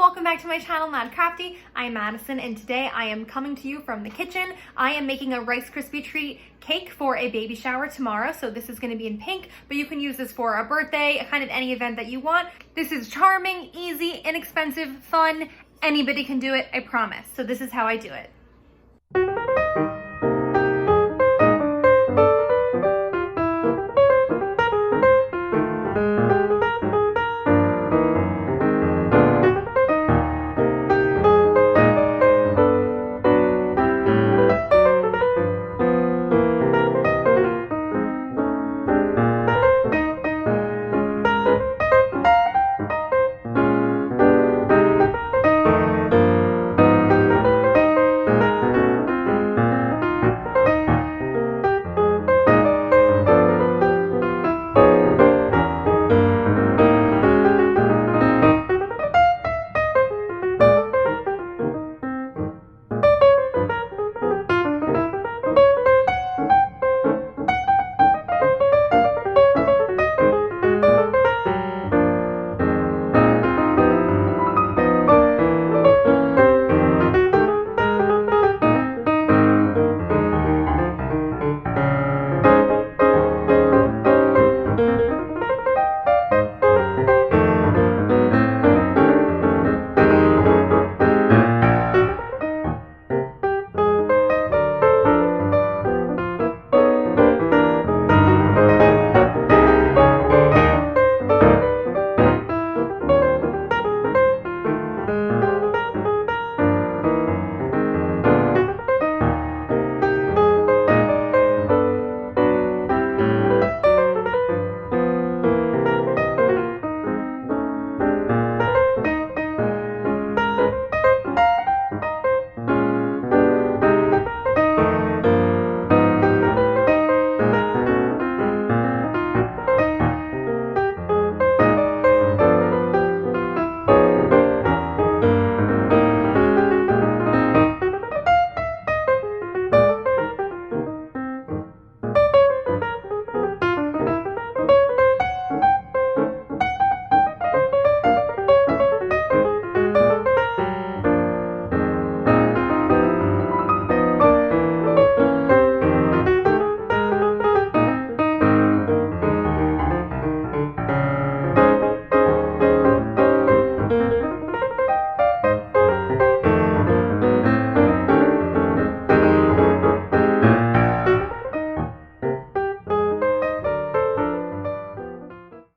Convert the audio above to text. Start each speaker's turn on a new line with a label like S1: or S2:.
S1: welcome back to my channel, Mad Crafty. I'm Madison, and today I am coming to you from the kitchen. I am making a Rice Krispie treat cake for a baby shower tomorrow, so this is going to be in pink, but you can use this for a birthday, kind of any event that you want. This is charming, easy, inexpensive, fun. Anybody can do it, I promise. So this is how I do it.